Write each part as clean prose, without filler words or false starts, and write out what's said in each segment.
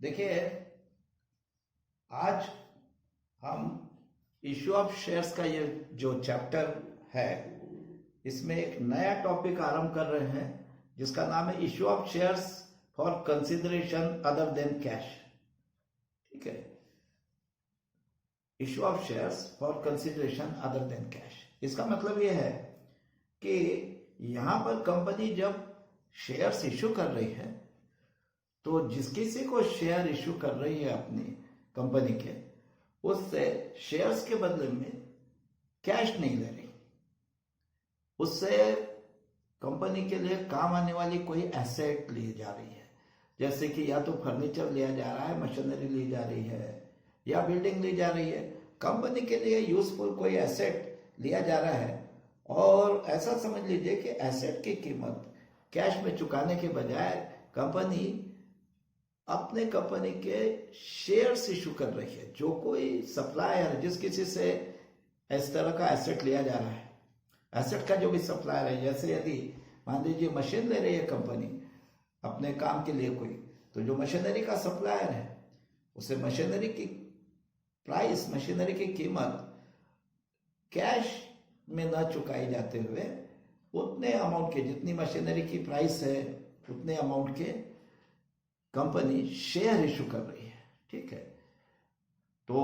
देखिए, आज हम इश्यू ऑफ शेयर्स का ये जो चैप्टर है, इसमें एक नया टॉपिक आरंभ कर रहे हैं जिसका नाम है issue of shares for consideration other than cash. ठीक है, issue of shares for consideration other than cash. इसका मतलब ये है कि यहां पर कंपनी जब शेयर्स इश्यू कर रही है तो जिस किसी को शेयर इश्यू कर रही है अपनी कंपनी के, उससे शेयर्स के बदले में कैश नहीं ले रही, उससे कंपनी के लिए काम आने वाली कोई एसेट ली जा रही है। जैसे कि या तो फर्नीचर लिया जा रहा है, मशीनरी ली जा रही है, या बिल्डिंग ली जा रही है। कंपनी के लिए यूजफुल कोई एसेट लिया जा रहा है, और ऐसा समझ लीजिए कि एसेट की कीमत कैश में चुकाने के बजाय कंपनी अपने कंपनी के शेयर्स इशू कर रही है। जो कोई सप्लायर जिस किसी से इस तरह का एसेट लिया जा रहा है, एसेट का जो भी सप्लायर है, जैसे यदि मान लीजिए मशीन ले रही है कंपनी अपने काम के लिए कोई, तो जो मशीनरी का सप्लायर है उसे मशीनरी की प्राइस, मशीनरी की कीमत कैश में न चुकाई जाते हुए उतने अमाउंट के, जितनी मशीनरी की प्राइस है उतने अमाउंट के कंपनी शेयर इशू कर रही है। ठीक है, तो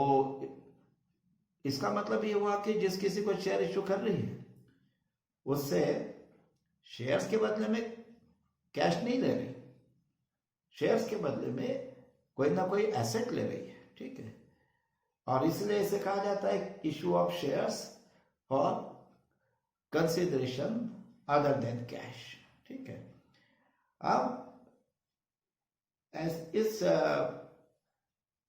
इसका मतलब ये हुआ कि जिस किसी को शेयर इशू कर रही है उससे शेयर्स के बदले में कैश नहीं ले रही, शेयर्स के बदले में कोई ना कोई एसेट ले रही है। ठीक है, और इसलिए इसे कहा जाता है issue of shares for consideration other than cash. ठीक है, अब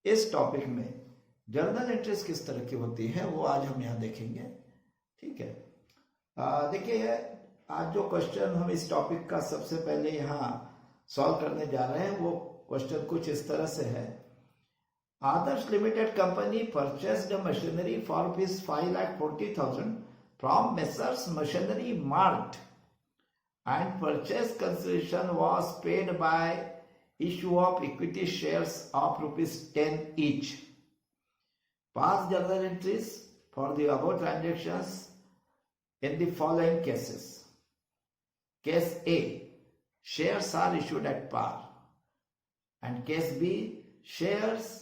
इस टॉपिक में जर्नल एंट्रीज किस तरह की होती है वो आज हम यहाँ देखेंगे। ठीक है, देखिए, आज जो क्वेश्चन हम इस टॉपिक का सबसे पहले यहाँ सॉल्व करने जा रहे हैं वो क्वेश्चन कुछ इस तरह से है। Adarsh limited company purchased machinery for ₹5,40,000 from messrs machinery mart and purchase consideration was paid by issue of equity shares of ₹10 each. Pass journal entries for the above transactions in the following cases. Case A, shares are issued at par, and case B, shares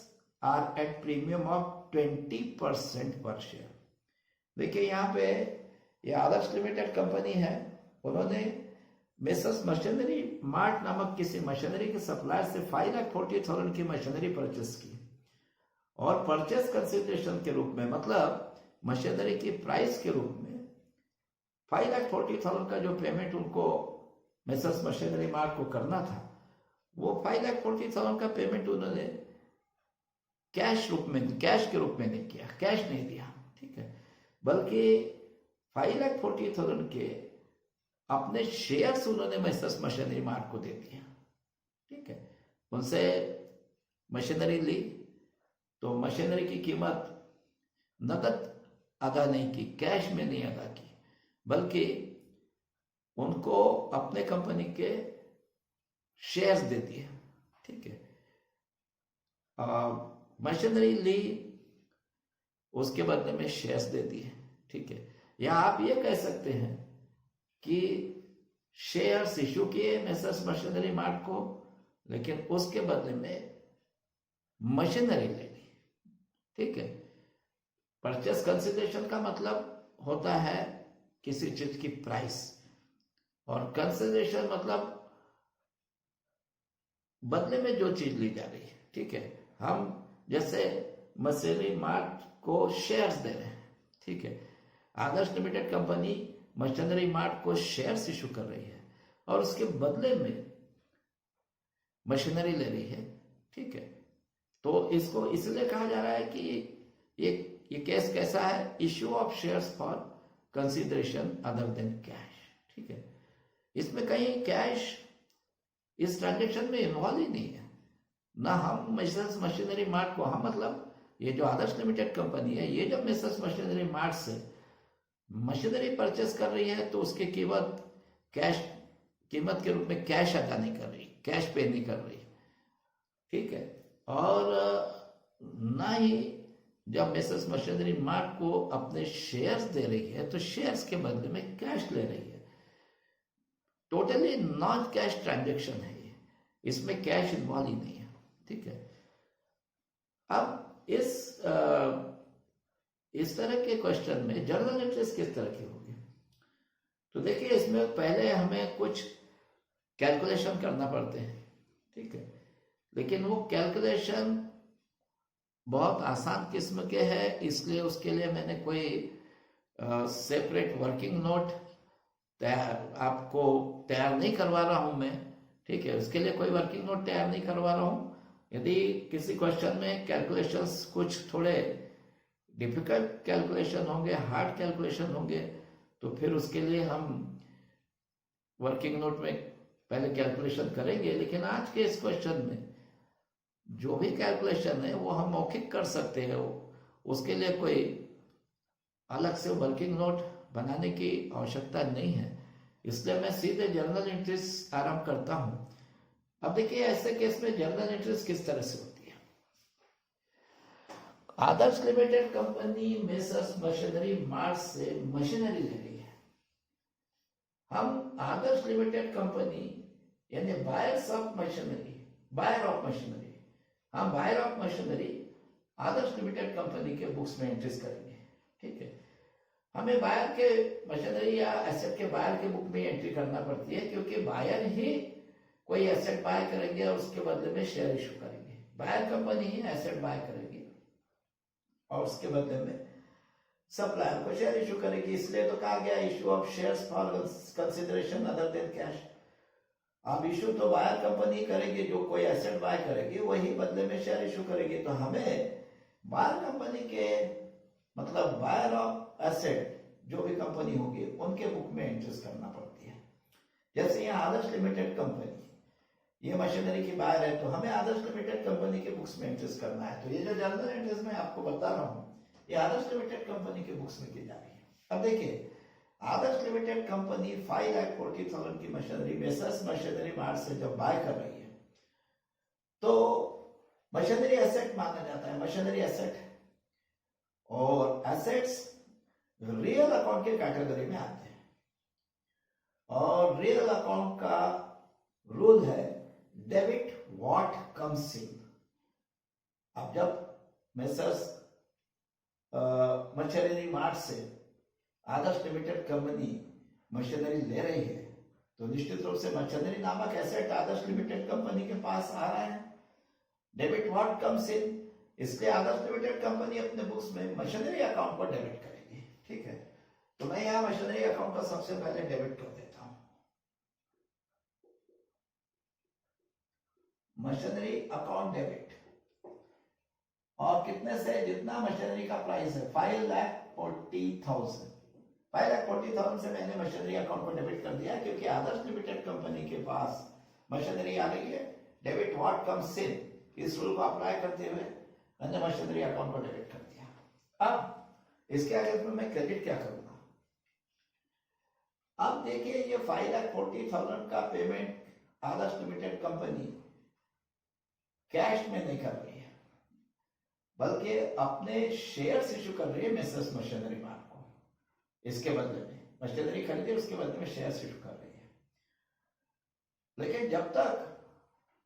are at premium of 20% per share. देखिए, यहाँ पे ये आदर्श limited company है, उन्होंने messrs machinery mart नामक किसी machinery के supplier से 5,40,000 की मशीनरी परचेस की, और परचेस कंसिडरेशन के रूप में, मतलब मशीनरी की प्राइस के रूप में 5,40,000 का जो पेमेंट उनको मेसर्स मशीनरी मार्ट को करना था, वो 5,40,000 का पेमेंट उन्होंने कैश के रूप में नहीं किया, कैश नहीं दिया। ठीक है, बल्कि 5,40,000 के अपने शेयर्स उन्होंने मेसर्स मशीनरी मार्ट को दे दिया। ठीक है, उनसे मशीनरी ली तो मशीनरी की कीमत नकद अदा नहीं की, कैश में नहीं अदा की, बल्कि उनको अपने कंपनी के शेयर्स दे दिए। ठीक है, मशीनरी ली, उसके बदले में शेयर्स दे दिए। ठीक है, या आप ये कह सकते हैं कि शेयर्स इशू किए मेसर्स मशीनरी मार्ट को, लेकिन उसके बदले में मशीनरी ले ली। ठीक है, परचेस कंसिडरेशन का मतलब होता है किसी चीज की प्राइस, और कंसिडरेशन मतलब बदले में जो चीज ली जा रही है। ठीक है, हम जैसे मशीनरी मार्ट को शेयर्स दे रहे हैं। ठीक है, Adarsh limited company machinery mart को शेयर्स इशू कर रही है और उसके बदले में मशीनरी ले रही है। ठीक है, तो इसको इसलिए कहा जा रहा है कि ये केस कैसा है, issue of shares for consideration other than cash. ठीक है, इसमें कहीं कैश इस ट्रांजेक्शन में इन्वॉल्व ही नहीं है, ना हम मेसर्स मशीनरी मार्ट को, हम मतलब ये जो आदर्श लिमिटेड कंपनी है, ये जब मेसर्स मशीनरी मार्ट से मशीनरी परचेस कर रही है तो उसकी कीमत के रूप में कैश अदा नहीं कर रही, कैश पे नहीं कर रही। ठीक है, और ना ही जब मेसर्स मशीनरी मार्ट को अपने शेयर्स दे रही है तो शेयर्स के बदले में कैश ले रही है। टोटली नॉन कैश ट्रांजेक्शन है ये, इसमें कैश इन्वॉल्व ही नहीं है। ठीक है, अब इस तरह के क्वेश्चन में जर्नल एंट्रीज किस तरह की होगी? तो देखिए, इसमें पहले हमें कुछ कैलकुलेशन करना पड़ते हैं। ठीक है, लेकिन वो कैलकुलेशन बहुत आसान किस्म के हैं, इसलिए उसके लिए मैंने कोई सेपरेट वर्किंग नोट आपको तैयार नहीं करवा रहा हूं मैं। ठीक है, उसके लिए कोई वर्किंग नोट तैयार नहीं करवा रहा हूं। यदि किसी क्वेश्चन में कैलकुलेशंस कुछ थोड़े डिफिकल्ट कैलकुलेशन होंगे, हार्ड कैलकुलेशन होंगे, तो फिर उसके लिए हम वर्किंग नोट में पहले कैलकुलेशन करेंगे। लेकिन आज के इस क्वेश्चन में जो भी कैलकुलेशन है वो हम मौखिक कर सकते हैं, उसके लिए कोई अलग से वर्किंग नोट बनाने की आवश्यकता नहीं है। इसलिए मैं सीधे जर्नल एंट्रीज आरंभ करता हूं। अब देखिए, ऐसे केस में जर्नल एंट्रीज किस तरह से होती है। Adarsh limited company messrs machinery mart से मशीनरी ले रही है। हम आदर्श लिमिटेड कंपनी यानी buyers of machinery, buyer of machinery, हम buyer of machinery Adarsh limited company के बुक्स में एंट्रीज करेंगे। ठीक है, हमें बायर के मशीनरी या एसेट के बायर के बुक में एंट्री करना पड़ती है, क्योंकि बायर ही कोई एसेट बाय करेंगे और उसके बदले में शेयर इशू करेंगे। बायर कंपनी ही एसेट बाय करेगी और उसके बदले में सप्लायर को शेयर इशू करेगी। इसलिए तो कहा गया issue of shares for consideration other than cash. अब इशू तो बायर कंपनी करेगी, जो कोई एसेट बाय करेगी वही बदले में शेयर इशू करेगी। तो हमें बायर कंपनी के मतलब बायर ऑफ एसेट जो भी कंपनी होगी उनके बुक में एंट्रीज करना पड़ती है। जैसे यहाँ आदर्श लिमिटेड कंपनी ये मशीनरी की बायर है, तो हमें आदर्श लिमिटेड कंपनी के बुक्स में एंट्रीज करना है। तो ये जो जर्नल एंट्रीज मैं आपको बता रहा हूँ, ये आदर्श लिमिटेड कंपनी के बुक्स में की जा रही है। अब देखिए, आदर्श लिमिटेड कंपनी 5,40,000 की मशीनरी मेसर्स मशीनरी मार्ट से जब बाय कर रही है तो मशीनरी एसेट माना जाता है, मशीनरी एसेट। और एसेट्स रियल अकाउंट के कैटेगरी में आते हैं, और रियल अकाउंट का रूल है डेबिट व्हाट कम्स इन। अब जब मेसर्स मशीनरी मार्ट से आदर्श लिमिटेड कंपनी मशीनरी ले रही है, तो निश्चित रूप से मशीनरी नामक एसेट आदर्श लिमिटेड कंपनी के पास आ रहा है। डेबिट व्हाट कम्स इन, इसलिए आदर्श लिमिटेड कंपनी अपने बुक्स में मशीनरी अकाउंट को डेबिट करेगी। ठीक है, तो मैं यहां मशीनरी अकाउंट को सबसे पहले डेबिट कर देता हूं। मशीनरी अकाउंट डेबिट, और कितने से? जितना मशीनरी का प्राइस है 5,40,000। 5,40,000 से मैंने मशीनरी अकाउंट को डेबिट कर दिया, क्योंकि आदर्श लिमिटेड कंपनी के पास मशीनरी आ गई है। डेबिट व्हाट कम्स इन, इस रूल को अप्लाई करते हुए मैंने मशीनरी अकाउंट को डेबिट कर दिया। अब इसके आगे मैं क्रेडिट क्या करूंगा? अब देखिए, ये 5,40,000 का पेमेंट आदर्श लिमिटेड कंपनी कैश में नहीं कर रही है, बल्कि अपने शेयर्स इशू कर रही है मेसर्स मशीनरी मार्ट को। इसके बदले में मशीनरी खरीदी, उसके बदले में शेयर्स इशू कर रही है। लेकिन जब तक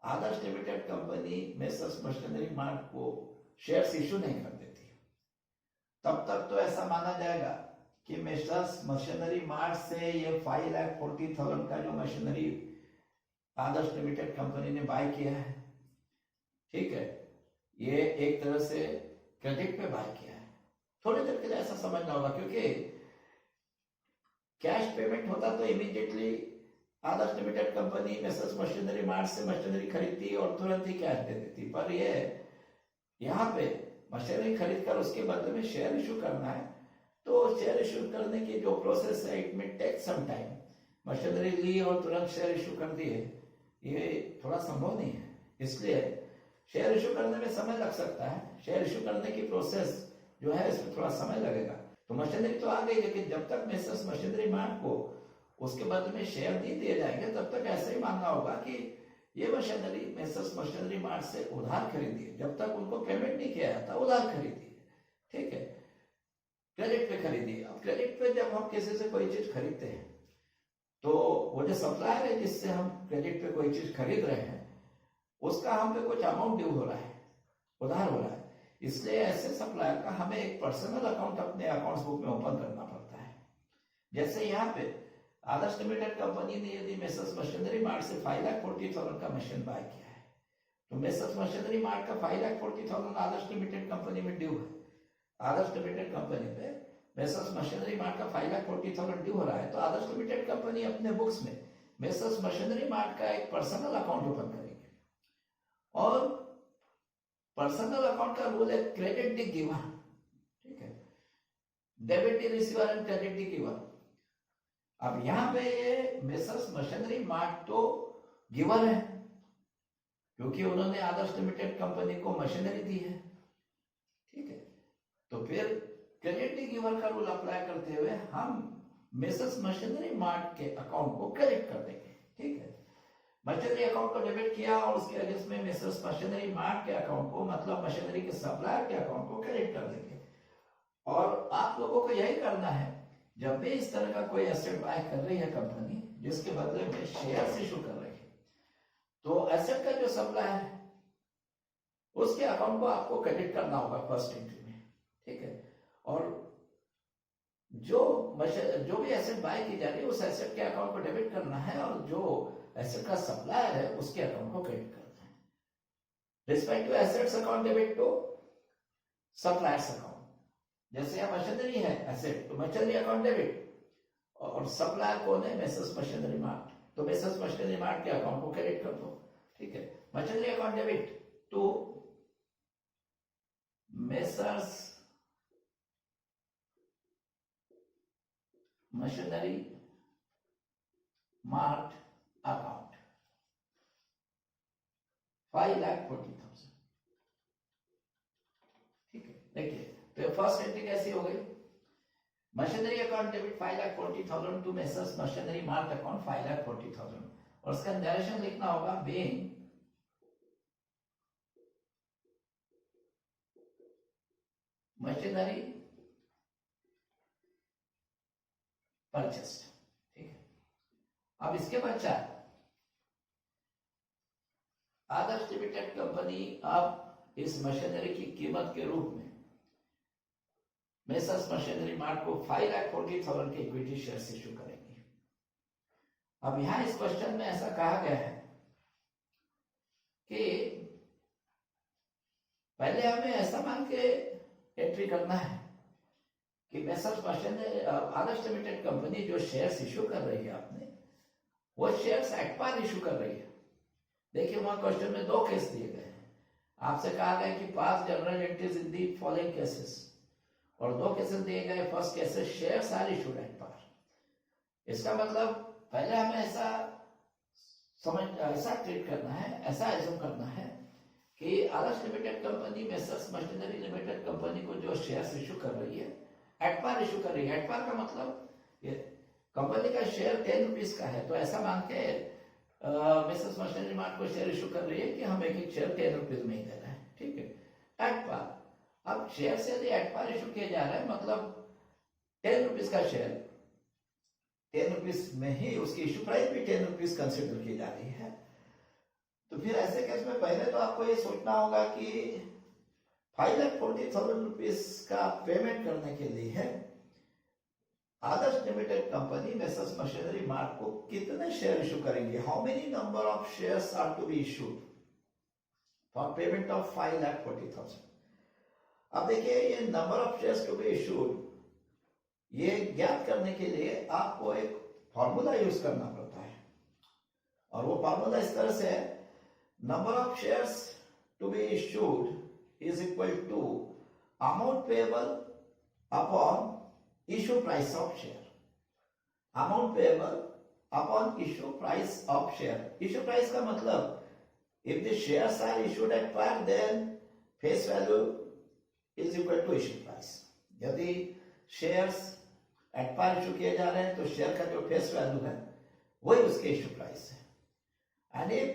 Adarsh limited company messrs machinery mart को शेयर्स इशू नहीं कर देती, तब तक तो ऐसा माना जाएगा कि मेसर्स मशीनरी मार्ट से ये 5,40,000 का जो मशीनरी आदर्श लिमिटेड कंपनी ने बाय किया है, ठीक है, ये एक तरह से क्रेडिट पे बाय किया है। थोड़ी देर के लिए ऐसा समझना होगा, क्योंकि कैश पेमेंट होता तो immediately Adarsh limited company messrs machinery mart से मशीनरी खरीदती और तुरंत ही कैश दे देती। पर ये यहाँ पे मशीनरी खरीद कर उसके बदले में शेयर इशू करना है, तो शेयर इशू करने की जो प्रोसेस है इट में टेक सम टाइम। मशीनरी ली और तुरंत शेयर इशू कर दिए, ये थोड़ा संभव नहीं है। इसलिए शेयर इशू करने में समय लग सकता है। शेयर इशू करने की प्रोसेस जो है इसमें थोड़ा समय लगेगा। तो मशीनरी तो आ गई, लेकिन जब तक मेसर्स मशीनरी मार्ट को उसके बदले में शेयर नहीं दिए जाएंगे, तब तक ऐसे ही मानना होगा कि ये मशीनरी मेसर्स मशीनरी मार्ट से उधार खरीदिए, जब तक उनको पेमेंट नहीं किया जाता उधार खरीदिए, ठीक है, क्रेडिट पे खरीदिए। अब क्रेडिट पे जब हम किसी से कोई चीज खरीदते हैं तो वो जो सप्लायर है जिससे हम क्रेडिट पे कोई चीज खरीद रहे हैं उसका हम पे कुछ अमाउंट ड्यू हो रहा है, उधार हो रहा है, इसलिए ऐसे सप्लायर का हमें एक पर्सनल अकाउंट अपने अकाउंट्स बुक में ओपन करना पड़ता है। जैसे यहाँ पे आदर्श लिमिटेड कंपनी ने यदि मेसर्स मशीनरी मार्ट से 5,40,000 का मशीन बाय किया है तो मेसर्स मशीनरी मार्ट का 5,40,000 आदर्श लिमिटेड कंपनी में ड्यू है। आदर्श लिमिटेड कंपनी पे मेसर्स मशीनरी मार्ट का 5,40,000 ड्यू हो रहा है तो आदर्श लिमिटेड कंपनी अपने बुक्स में मेसर्स मशीनरी मार्ट का एक पर्सनल अकाउंट ओपन करेंगे और पर्सनल अकाउंट का रूल है क्रेडिट द गिवर, ठीक है, debit the receiver and credit the giver. अब यहां पे ये मेसर्स मशीनरी मार्ट तो गिवर है क्योंकि उन्होंने आदर्श लिमिटेड कंपनी को मशीनरी दी है, ठीक है, तो फिर क्रेडिट द गिवर का रूल अप्लाई करते हुए हम मेसर्स मशीनरी मार्ट के अकाउंट को क्रेडिट कर देंगे, ठीक है। मशीनरी अकाउंट को डेबिट किया और उसके अगेंस्ट में मेसर्स मशीनरी मार्ट के अकाउंट को मतलब मशीनरी के सप्लायर के अकाउंट को क्रेडिट कर देंगे। और आप लोगों को यही करना है, जब भी इस तरह का कोई एसेट बाय कर रही है कंपनी जिसके बदले में शेयर इशू कर रही है तो एसेट का जो सप्लायर है उसके अकाउंट को आपको क्रेडिट करना होगा फर्स्ट एंट्री में, ठीक है, और जो भी एसेट बाय की जा रही है उस एसेट के अकाउंट को डेबिट करना है और जो एसेट का सप्लायर है उसके अकाउंट को क्रेडिट करना है। Respect to assets account debit to suppliers account, जैसे यहाँ मशीनरी है एसेट तो मशीनरी अकाउंट डेबिट और सप्लायर कौन है मेसर्स मशीनरी मार्ट तो मेसर्स मशीनरी मार्ट के अकाउंट को क्रेडिट कर दो, ठीक है। Machinery account debit to Messrs machinery mart account 5,40,000, ठीक है। देखिए तो फर्स्ट एंट्री कैसी हो गई, machinery account debit 5,40,000 to Messrs machinery mart account 5,40,000 और उसका डायरेक्शन लिखना होगा बीइंग मशीनरी परचेस्ड, ठीक है। अब इसके पश्चात आदर्श लिमिटेड कंपनी अब इस मशीनरी की कीमत के रूप में मेसर्स मशीनरी मार्ट को 5,40,000 के इक्विटी शेयर्स इश्यू करेंगी। अब यहां इस क्वेश्चन में ऐसा कहा गया है कि पहले हमें ऐसा मान के एंट्री करना है कि messrs machinery Adarsh limited company जो शेयर्स इश्यू कर रही है आपने वो शेयर्स एट पार इश्यू कर रही है। देखिए वहां क्वेश्चन में 2 केस दिए गए हैं, आपसे कहा गया कि pass journal entries in the following cases और 2 केसेस दिए गए। First cases shares are issued at par, इसका मतलब पहले हमें ऐसा ट्रीट करना है, ऐसा एज्यूम करना है कि Adarsh limited company messrs machinery limited company को जो शेयर्स इशू कर रही है एट पार इशू कर रही है। एट पार का मतलब ये कंपनी का शेयर 10 रुपीज का है तो ऐसा मान के मेसर्स मशीनरी मार्ट को शेयर इशू कर रही है कि हम एक शेयर 10 रुपीज में ही देना है, ठीक है, एट पार। अब शेयर से यदि एट पार इशू किया जा रहा है मतलब 10 रुपीज का शेयर 10 रुपीज में ही उसकी इशू प्राइस भी 10 रुपीज कंसिडर की जा रही है। तो फिर ऐसे केस में पहले तो आपको ये सोचना होगा कि 5,40,000 रुपीज का पेमेंट करने के लिए Adarsh limited company messrs machinery mart को कितने शेयर इशू करेंगे, how many number of shares are to be issued for payment of 5,40,000। अब देखिए ये number of shares to be issued ये ज्ञात करने के लिए आपको एक फॉर्मूला यूज करना पड़ता है और वो फॉर्मूला इस तरह से है, number of shares to be issued is equal to amount payable upon issue price of share, amount payable upon issue price of share। issue price का मतलब if the shares are issued at par then face value is equal to issue price। यदि shares at par issue किए जा रहे हैं तो share का जो फेस वैल्यू है वही उसके इशू प्राइस है। And if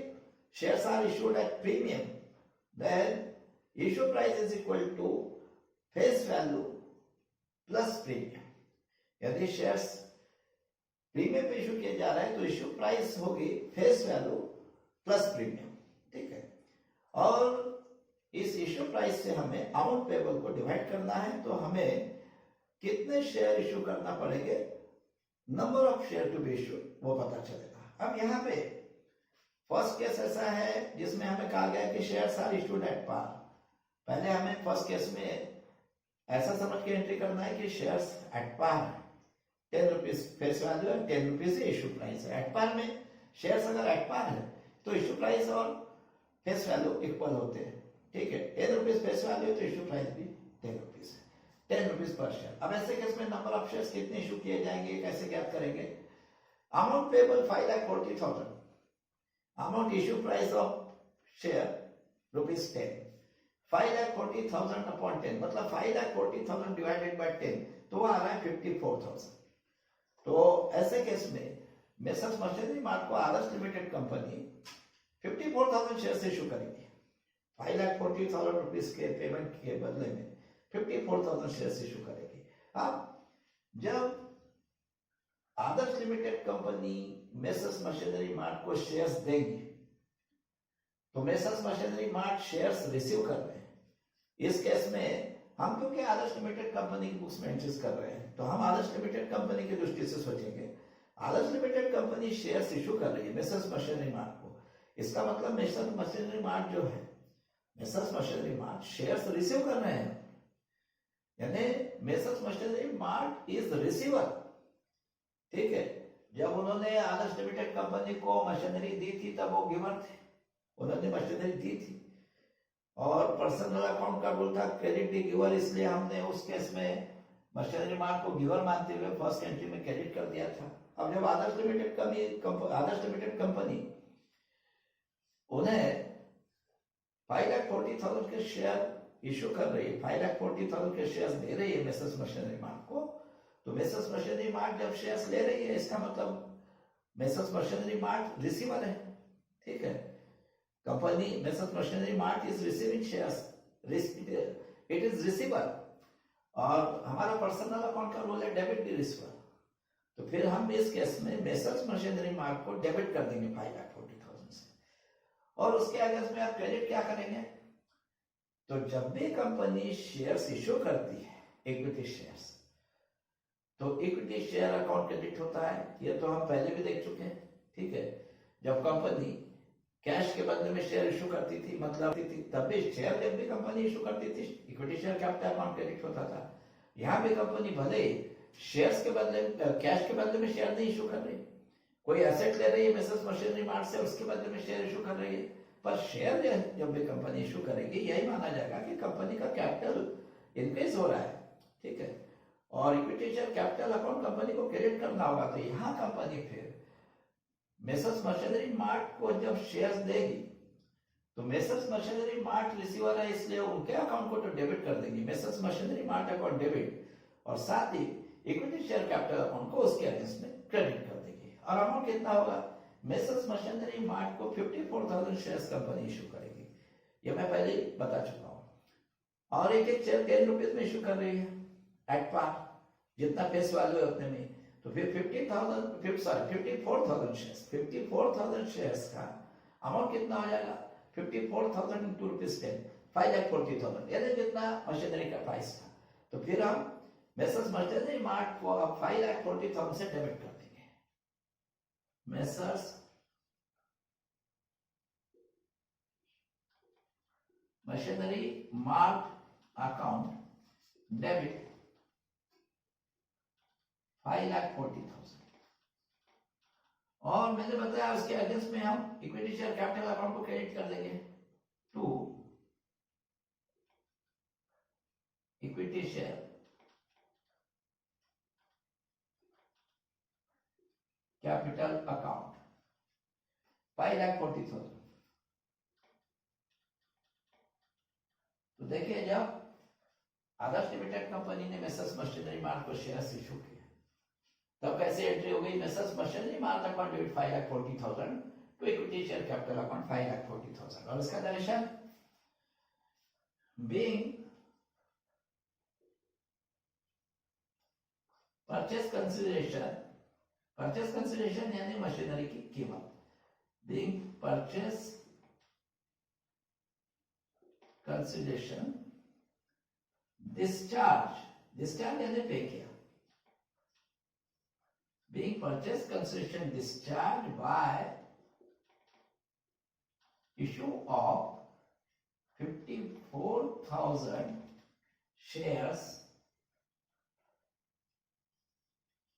shares are issued at premium, then issue price is equal to face value plus premium. यदि शेयर्स प्रीमियम पे इशू किया जा रहा है तो इशू प्राइस होगी फेस वैल्यू प्लस प्रीमियम, ठीक है। और इस इशू प्राइस से हमें अमाउंट पेबल को डिवाइड करना है, तो हमें कितने शेयर इशू करना पड़ेंगे, number of share to be issue, वो पता चलेगा। अब यहाँ पे फर्स्ट केस ऐसा है जिसमें हमें कहा गया कि shares are issued at par. पहले हमें फर्स्ट केस में ऐसा समझ के एंट्री करना है कि shares at par, 10 rupees face value है, 10 रुपीज इशू प्राइस है। एट पार में शेयर्स अगर एट पार है तो इशू प्राइस और फेस वैल्यू इक्वल होते हैं, ठीक है। 10 रुपीज फेस वैल्यू तो इशू प्राइस भी 10 रुपीज है, 10 रुपीज पर शेयर। अब ऐसे केस में नंबर ऑफ शेयर्स कितने इशू किए जाएंगे, कैसे ज्ञात करेंगे। Amount payable 5,40,000, amount issue price of share ₹10, 5,40,000 upon 10 मतलब 5,40,000 डिवाइडेड बाय 10, तो आ रहा है 54,000। तो ऐसे केस में मेसर्स मशीनरी मार्ट को आदर्श लिमिटेड कंपनी 54,000 शेयर इशू करेगी। 5,40,000 रुपीज के पेमेंट के बदले में 54,000 शेयर इशू करेगी। अब जब Adarsh limited company messrs machinery mart को शेयर्स देंगी तो messrs machinery mart shares receive कर रहे हैं। इस केस में हम क्योंकि आदर्श लिमिटेड कंपनी की बुक्स में एंट्रीज कर रहे हैं तो हम आदर्श लिमिटेड कंपनी की दृष्टि से सोचेंगे। आदर्श लिमिटेड कंपनी शेयर्स इशू कर रही है मेसर्स मशीनरी मार्ट को, इसका मतलब मेसर्स मशीनरी मार्ट जो है, Messrs machinery mart shares receive कर रहे हैं, यानी messrs machinery mart is receiver, ठीक है। जब उन्होंने आदर्श लिमिटेड कंपनी को मशीनरी दी थी तब वो गिवर थे, उन्होंने मशीनरी दी थी और पर्सनल अकाउंट का रूल था क्रेडिट दी गिवर, इसलिए हमने उस केस में मशीनरी मार्ट को गिवर मानते हुए फर्स्ट एंट्री में क्रेडिट कर दिया था। अब जब आदर्श लिमिटेड कंपनी उन्हें 5,40,000 के शेयर इशू कर रही है, 5,40,000 के शेयर दे रही है मेसर्स मशीनरी मार्ट को, तो मेसर्स मशीनरी मार्ट जब शेयर्स ले रही है इसका मतलब मेसर्स मशीनरी मार्ट रिसीवर है, ठीक है। Company messrs machinery mart is receiving shares, it is receiver, और हमारा पर्सनल अकाउंट का रोल है डेबिट दी रिसीवर। तो फिर हम इस केस में मेसर्स मशीनरी मार्ट को डेबिट कर देंगे 5,40,000 से, और उसके अगेंस्ट में आप क्रेडिट क्या करेंगे। तो जब भी कंपनी शेयर्स इशू करती है इक्विटी शेयर्स, तो इक्विटी शेयर अकाउंट क्रेडिट होता है, ये तो हम पहले भी देख चुके हैं, ठीक है। जब कंपनी कैश के बदले में शेयर इशू करती थी, मतलब तब भी शेयर जब भी कंपनी इशू करती थी equity share capital account credit होता था। यहाँ पे कंपनी भले शेयर्स के बदले कैश के बदले में शेयर नहीं इशू कर रही, कोई एसेट ले रही है मेसर्स मशीनरी मार्ट से, उसके बदले में शेयर इशू कर रही है, पर शेयर जब भी कंपनी इशू करेगी यही माना जाएगा कि कंपनी का कैपिटल इंक्रीज हो रहा है, ठीक है। और equity share capital account company को क्रेडिट करना होगा, तो यहाँ कंपनी फिर मेसर्स मशीनरी मार्ट को जब शेयर्स देगी तो मेसर्स मशीनरी मार्ट रिसीवर है, इसलिए उनके अकाउंट को तो डेबिट कर देंगे, Messrs machinery mart account debit, और साथ ही इक्विटी शेयर कैपिटल अकाउंट को उसके अगेंस्ट में क्रेडिट कर देंगे। और अमाउंट कितना होगा, मेसर्स मशीनरी मार्ट को 54,000 शेयर्स कंपनी इशू करेगी, ये मैं पहले ही बता चुका हूं। और एक एक शेयर 10 रुपीज में इशू कर रही है एट पार, जितना फेस वैल्यू है उतने में, तो फिर 54,000 शेयर्स का अमाउंट कितना हो जाएगा, 54,000 इंटू ₹10, 5,40,000, यानी जितना मशीनरी का प्राइस था। तो फिर हम मेसर्स मशीनरी मार्ट को अब 5,40,000 से डेबिट कर देंगे। Messrs machinery mart account debit 5,40,000, और मैंने बताया उसके अगेंस्ट में हम इक्विटी शेयर कैपिटल अकाउंट को क्रेडिट कर देंगे to equity share capital account 5,40,000। तो देखिए जब आदर्श लिमिटेड कंपनी ने मेसर्स मशीनरी मार्ट को शेयर्स इशू किए तब कैसे एंट्री हो गई, Messrs machinery mart account debit 5,40,000 to equity share capital upon 5,40,000. और इसका डायरेक्शन being purchase consideration यानी मशीनरी की कीमत, being purchase consideration discharge यानी पे किया, being purchase consideration discharged by issue of 54,000 shares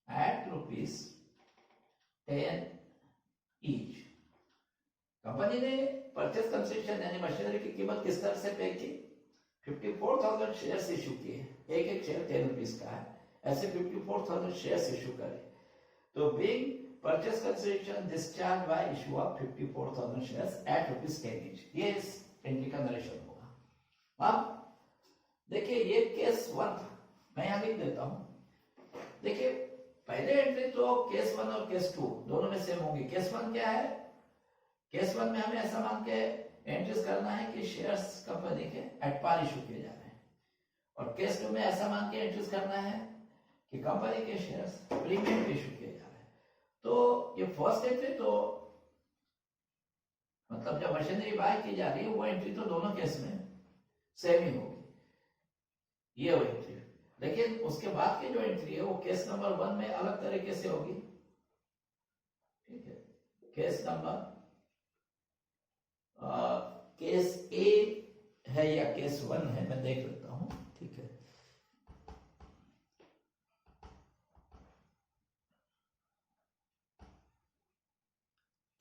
at rupees 10 each. Company ने purchase consideration यानी मशीनरी की कीमत किस तरह से पे की? 54,000 शेयर्स इशू किए, एक एक शेयर 10 रुपीज का है, ऐसे 54,000 शेयर्स इशू करे, तो being purchase consideration discharged by issue of 54,000 shares at rupees 10 each. ये इस एंट्री का नरेशन होगा। अब देखिए ये केस 1 था, मैं यहां लिख देता हूं। देखिए पहले एंट्री तो केस 1 और केस 2 दोनों में सेम होगी। केस 1 क्या है? केस 1 में हमें ऐसा मान के एंट्रीज करना है कि शेयर्स कंपनी के एट पार इशू किए जा रहे हैं, और केस 2 में ऐसा मान के एंट्रीज करना है कि कंपनी के शेयर्स प्रीमियम पे इशू किए जा रहे हैं। तो ये फर्स्ट एंट्री तो मतलब जब मशीनरी बाय की जा रही है वो एंट्री तो दोनों केस में सेम ही होगी, ये वो एंट्री। लेकिन उसके बाद की जो एंट्री है वो केस नंबर 1 में अलग तरीके से होगी, ठीक है। केस नंबर केस ए है या केस 1 है, मैं देख लेता हूं, ठीक है।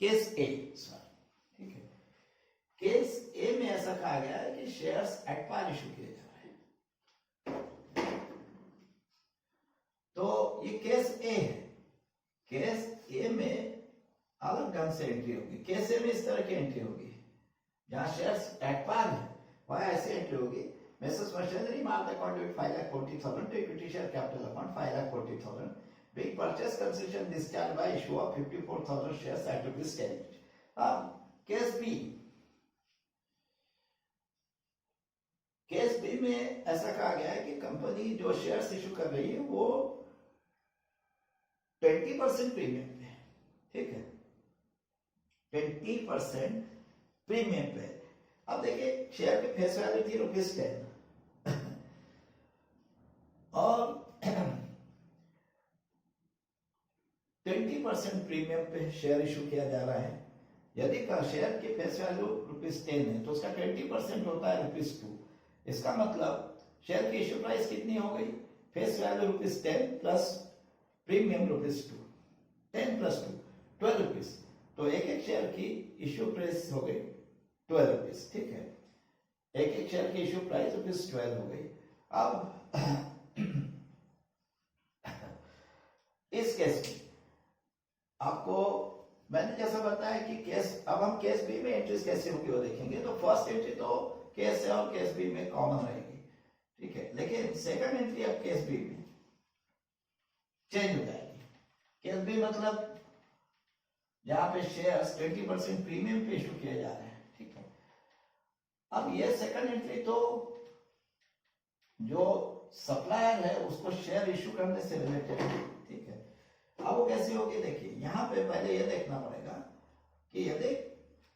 केस ए, ठीक है। केस ए में ऐसा कहा गया है कि शेयर्स एट पार इशू किए जा रहे हैं, तो ये केस ए है। केस ए में अलग ढंग से एंट्री होगी। केस ए में इस तरह की एंट्री होगी जहां शेयर्स एट पार है, वहां ऐसी एंट्री होगी, Messrs. Machinery marked the conduit 5,40,000 to equity share capital upon 5,40,000 being purchase consideration discharged by issue of 54,000 shares at rupees 10 each. अब केस बी, केस बी में ऐसा कहा गया है कि कंपनी जो शेयर्स इशू कर रही है वो 20% प्रीमियम पे, ठीक है, 20% प्रीमियम पे। अब देखिए शेयर की फेस वैल्यू थी रुपीज 10 और 20% प्रीमियम पे शेयर इशू किया जा रहा है। यदि का शेयर की फेस वैल्यू रुपीज 10 है तो उसका 20% होता है रुपीज 2। इसका मतलब शेयर की इशू प्राइस कितनी हो गई? Face value rupees 10 plus premium rupees 2, 10 plus 2 12 rupees, तो एक एक शेयर की इशू प्राइस हो गई 12 रुपीज, ठीक है। एक एक शेयर की इशू प्राइस रुपीज 12 हो गई। अब इस केस में आपको मैंने जैसा बताया कि केस, अब हम केस बी में एंट्रीज कैसे होगी वो देखेंगे। तो फर्स्ट एंट्री तो केस ए और केस बी में कॉमन रहेगी, ठीक है, लेकिन सेकंड एंट्री अब केस बी में चेंज हो जाएगी। केस बी मतलब जहां पे शेयर्स 20% प्रीमियम पे इशू किए जा रहे हैं, ठीक है। अब ये सेकंड एंट्री तो जो सप्लायर है उसको शेयर इशू करने से रिलेटेड है, ठीक है। अब वो कैसी होगी? देखिए यहां पे पहले ये देखना पड़ेगा कि यदि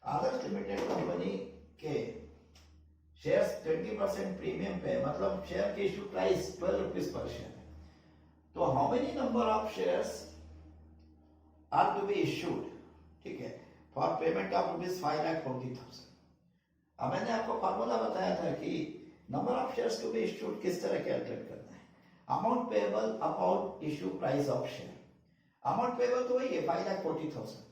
आदर्श लिमिटेड कंपनी के शेयर्स 20% प्रीमियम पे, मतलब शेयर की issue price 12 rupees per share है, तो how many number of shares are to be issued, ठीक है, फॉर पेमेंट ऑफ रुपीज 5,40,000। अब मैंने आपको फॉर्मूला बताया था कि number of shares to be issued किस तरह कैलकुलेट करना है। Amount payable upon issue price of share. Amount payable तो वही है 5,40,000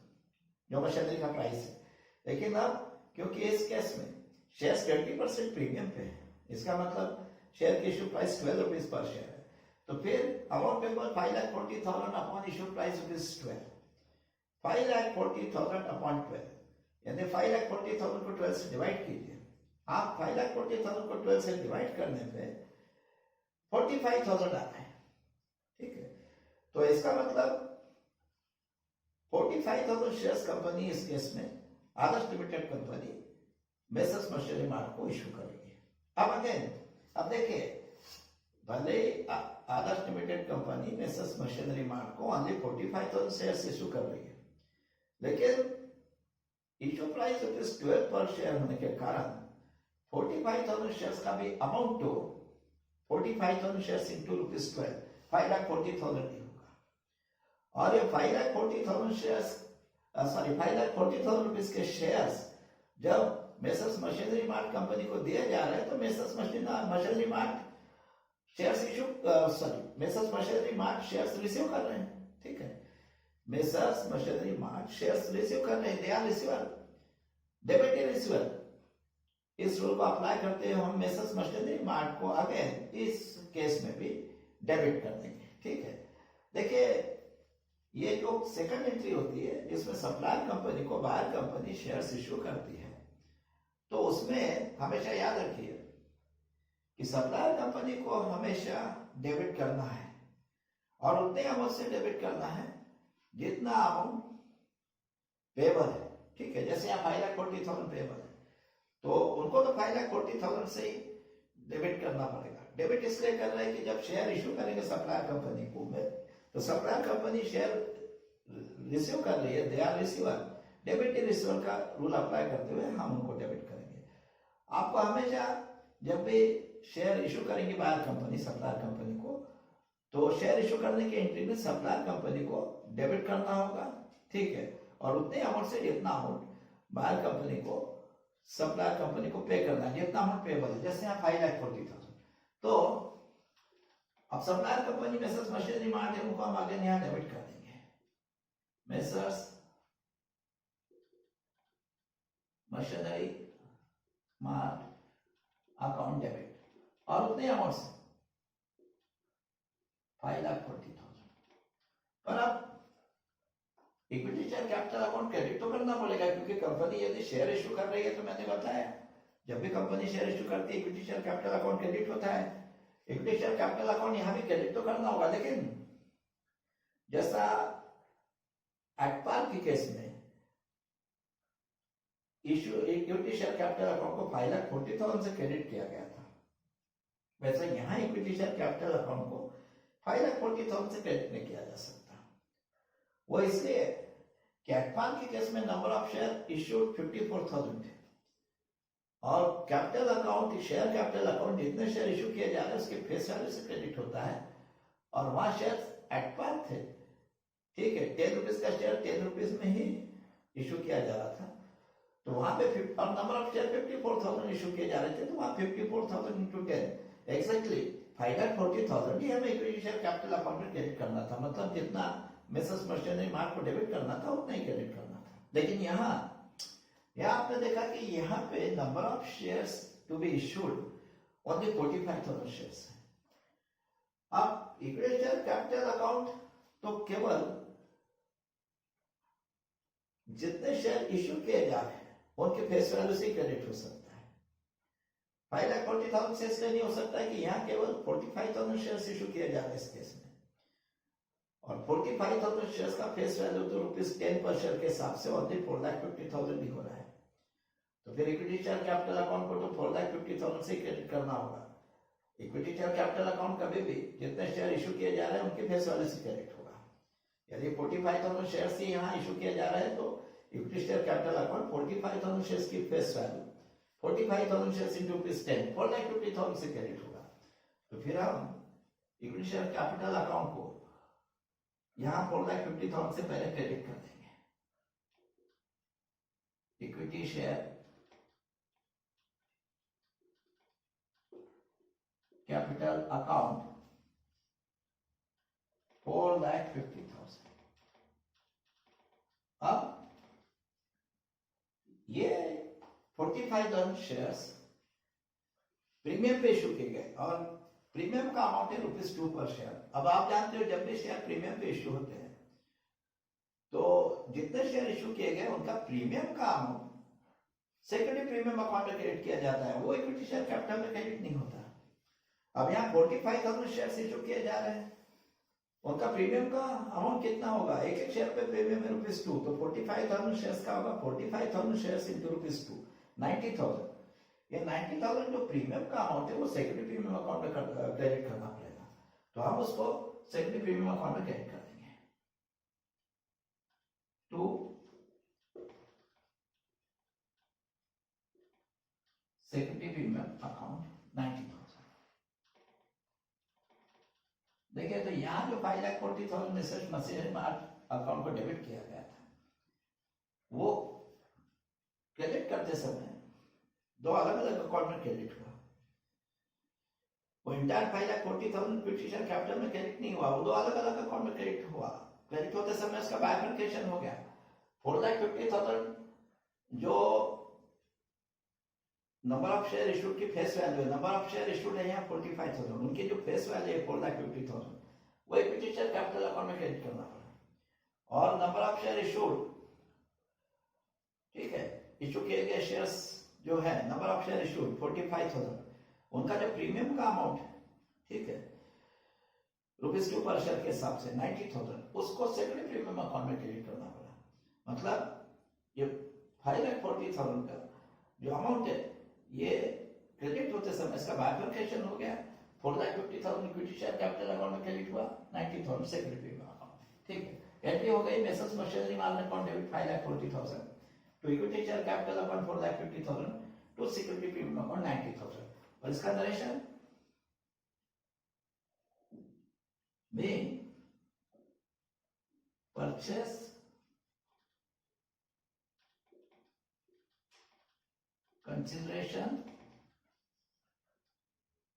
जो मशीनरी का प्राइस है, लेकिन अब क्योंकि इस केस में शेयर्स 20% प्रीमियम पे है, इसका मतलब शेयर की issue price 12 rupees per share है, तो फिर amount payable 5,40,000 upon issue price rupees 12, 5,40,000 upon 12, यानी 5,40,000 को 12 से डिवाइड कीजिए। आप 5,40,000 को 12 से डिवाइड करने पे 45,000 आता है, ठीक है। तो इसका मतलब 45,000 शेयर्स कंपनी इस केस में Adarsh limited company messrs machinery mart को इशू करेगी। अब अगेन, अब देखिए, भले Adarsh limited company messrs machinery mart को ओनली 45,000 शेयर्स इशू कर रही है, लेकिन इशू प्राइस ₹12 पर शेयर होने के कारण 45,000 शेयर्स का भी अमाउंट तो 45,000 शेयर्स इंटू ₹12, 5,40,000 ही होगा। और ये 5,40,000 शेयर्स, सॉरी 5,40,000 रुपीज के शेयर्स जब मेसर्स मशीनरी मार्ट कंपनी को दिए जा रहे हैं, तो messrs machinery mart shares issue, sorry Messrs machinery mart shares receive कर रहे हैं, ठीक है। Messrs machinery mart shares receive कर रहे हैं, they are receiver, debit receiver. इस रूल को अप्लाई करते हुए हम मेसर्स मशीनरी मार्ट को अगेन इस केस में भी डेबिट कर देंगे, ठीक है। देखिए, ये जो सेकंड एंट्री होती है जिसमें सप्लायर कंपनी को बायर कंपनी शेयर्स इशू करती है, तो उसमें हमेशा याद रखिए कि सप्लायर कंपनी को हमेशा डेबिट करना है और उतने अमाउंट से डेबिट करना है जितना अमाउंट पेबल है, ठीक है। जैसे यहाँ 5,40,000 पेबल है, तो उनको तो 5,40,000 से ही डेबिट करना पड़ेगा। डेबिट इसलिए कर रहे हैं कि जब शेयर इशू करेंगे सप्लायर कंपनी को में, तो सप्लायर कंपनी शेयर रिसीव कर रही है, they are receiver, debit receiver का रूल अप्लाई करते हुए हम उनको डेबिट करेंगे। आपको हमेशा जब भी शेयर इशू करेंगे बायर कंपनी सप्लायर कंपनी को, तो शेयर इशू करने की एंट्री में सप्लायर कंपनी को डेबिट करना होगा, ठीक है। और उतने अमाउंट से जितना अमाउंट बायर कंपनी को सप्लायर कंपनी को पे करना है, जितना अमाउंट पेबल है, जैसे यहाँ 5,40,000। तो अब supplier company messrs machinery mart है, उनको हम आगे यहाँ डेबिट कर देंगे, Messrs machinery mart account debit, और उतने अमाउंट से 5,40,000। पर अब equity share capital account credit तो करना पड़ेगा, क्योंकि कंपनी यदि शेयर इशू कर रही है, तो मैंने बताया जब भी कंपनी शेयर इशू करती है equity share capital account credit होता है। इक्विटी शेयर कैपिटल अकाउंट यहां भी क्रेडिट तो करना होगा, लेकिन जैसा एटपार के केस में issue equity share capital account को 5,40,000 से क्रेडिट किया गया था, वैसे यहां इक्विटी शेयर कैपिटल अकाउंट को 5,40,000 से क्रेडिट नहीं किया जा सकता। वो इसलिए कि एटपार के केस में नंबर ऑफ शेयर इश्यूड 54,000 थे, और capital account, share capital account जितने शेयर इशू किए जा रहे हैं उसके फेस वैल्यू से क्रेडिट होता है, और वहां शेयर एटपार थे, ठीक है। 10 रुपीज का शेयर 10 रुपीज में ही इशू किया जा रहा था, तो वहां पे और नंबर ऑफ शेयर 54,000 इशू किए जा रहे थे, तो वहां 54,000 इंटू 10 एग्जैक्टली 5,40,000 ही हमें इक्विटी शेयर कैपिटल अकाउंट में क्रेडिट करना था। मतलब जितना मेसर्स मशीनरी मार्ट को डेबिट करना था उतना ही क्रेडिट करना था। लेकिन यहाँ आपने देखा कि यहाँ पे number of shares to be issued only 45,000 shares है। अब इक्विटी शेयर कैपिटल अकाउंट तो केवल जितने शेयर इशू किए जा रहे हैं उनके फेस वैल्यू से क्रेडिट हो सकता है। 5,40,000 से इसलिए नहीं हो सकता है कि यहाँ केवल 45,000 शेयर्स इशू किए जा रहे हैं इस केस में, और 45,000 शेयर्स का फेस वैल्यू तो ₹10 पर शेयर के हिसाब से ओनली 4,50,000 ही हो रहा है। तो फिर इक्विटी शेयर कैपिटल अकाउंट को तो 4,50,000 से क्रेडिट करना होगा। इक्विटी शेयर कैपिटल अकाउंट कभी भी जितने शेयर इशू किए जा रहे हैं उनके फेस वैल्यू से क्रेडिट होगा। यदि 45,000 शेयर्स ही यहाँ इशू किए जा रहे हैं, तो equity share capital account 45,000 shares की फेस वैल्यू 45,000 शेयर्स इंटू ₹10 4,50,000 से क्रेडिट होगा। तो फिर हम इक्विटी शेयर कैपिटल अकाउंट को यहां 4,50,000 से पहले क्रेडिट कर देंगे। Equity share capital account 4,50,000। अब ये 45,000 शेयर्स प्रीमियम पे इशू किए गए, और प्रीमियम का अमाउंट है ₹2 पर शेयर। अब आप जानते हो जब भी शेयर प्रीमियम पे इशू होते हैं, तो जितने शेयर इशू किए गए उनका प्रीमियम का अमाउंट सेकेंडरी प्रीमियम अकाउंट में क्रेडिट किया जाता है, वो इक्विटी शेयर कैपिटल में क्रेडिट नहीं होता। अब यहाँ 45,000 शेयर इशू किए जा रहे हैं, उनका प्रीमियम का अमाउंट कितना होगा, एक एक शेयर पे प्रीमियम है ₹2, तो 45,000 शेयर्स का होगा, 45,000 शेयर्स इंटू ₹2, 90,000। ये 90,000 जो प्रीमियम का अमाउंट है वो सेकेंडरी प्रीमियम अकाउंट में क्रेडिट करना पड़ेगा, तो हम उसको सेकेंडरी प्रीमियम अकाउंट में क्रेडिट कर देंगे। To secondary premium account 90,000। देखिए तो यहाँ जो 5,40,000 रिसर्च मशीन अकाउंट को डेबिट किया गया था, वो क्रेडिट करते समय दो अलग अलग अकाउंट में क्रेडिट हुआ। वो इंटायर 5,40,000 इक्विटी शेयर कैपिटल में क्रेडिट नहीं हुआ, वो दो अलग अलग अकाउंट में क्रेडिट हुआ। क्रेडिट होते समय उसका बाइफर्केशन हो गया। 4,50,000 जो नंबर ऑफ शेयर इशूड की फेस वैल्यू है, नंबर ऑफ शेयर इशूड है यहाँ 45,000, उनकी जो फेस वैल्यू है 4,50,000, वो इक्विटी शेयर कैपिटल अकाउंट में क्रेडिट करना पड़ा। और नंबर ऑफ शेयर इशूड, ठीक है, इशू किए गए शेयर्स जो है, नंबर ऑफ शेयर इशूड 45,000, उनका जो प्रीमियम का अमाउंट है, ठीक है, ₹2 पर शेयर के हिसाब से 90,000, उसको सेकेंडरी प्रीमियम अकाउंट में क्रेडिट करना पड़ा। मतलब ये 5,40,000 का जो अमाउंट है, ये क्रेडिट होते समय इसका बाइफर्केशन हो गया। 4,50,000 इक्विटी शेयर कैपिटल अकाउंट में क्रेडिट हुआ, 90,000 सेकेंडरी प्रीमियम अकाउंट, ठीक है। एंट्री हो गई Messrs machinery market account debit 5,40,000 to equity share capital account 4,50,000 to secondary premium account 90,000। और इसका narration being purchase consideration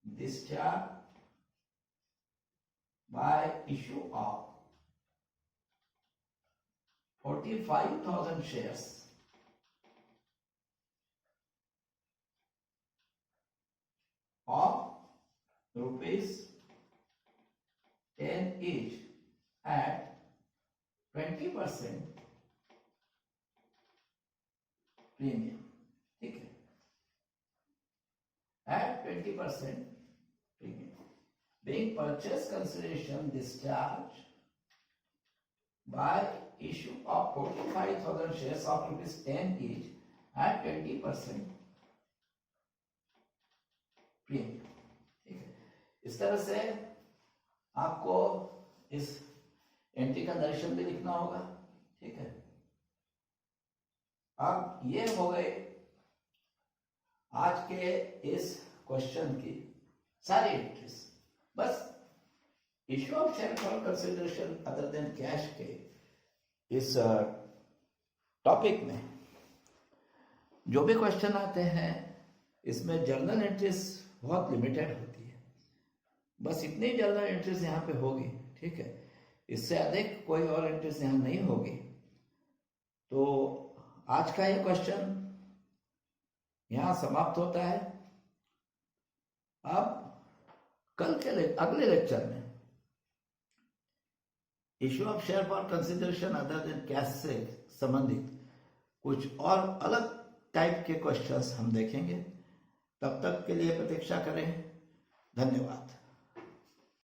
discharge by issue of 45,000 shares of ₹10 each at 20% premium, ठीक है, at 20% premium, being purchase consideration discharge by issue of 45,000 shares of ₹10 each at 20% premium, ठीक है। इस तरह से आपको इस एंट्री का नरेशन भी लिखना होगा, ठीक है। अब ये हो गए आज के इस क्वेश्चन की सारी एंट्रीज। बस issue of share for consideration other than cash के इस टॉपिक में जो भी क्वेश्चन आते हैं, इसमें जर्नल एंट्रीज बहुत लिमिटेड होती है। बस इतनी जर्नल एंट्रीज यहाँ पे होगी, ठीक है, इससे अधिक कोई और एंट्रीज यहाँ नहीं होगी। तो आज का ये क्वेश्चन यहाँ समाप्त होता है। अब कल के अगले लेक्चर में issue of share for consideration other than cash से संबंधित कुछ और अलग टाइप के क्वेश्चंस हम देखेंगे। तब तक के लिए प्रतीक्षा करें। धन्यवाद।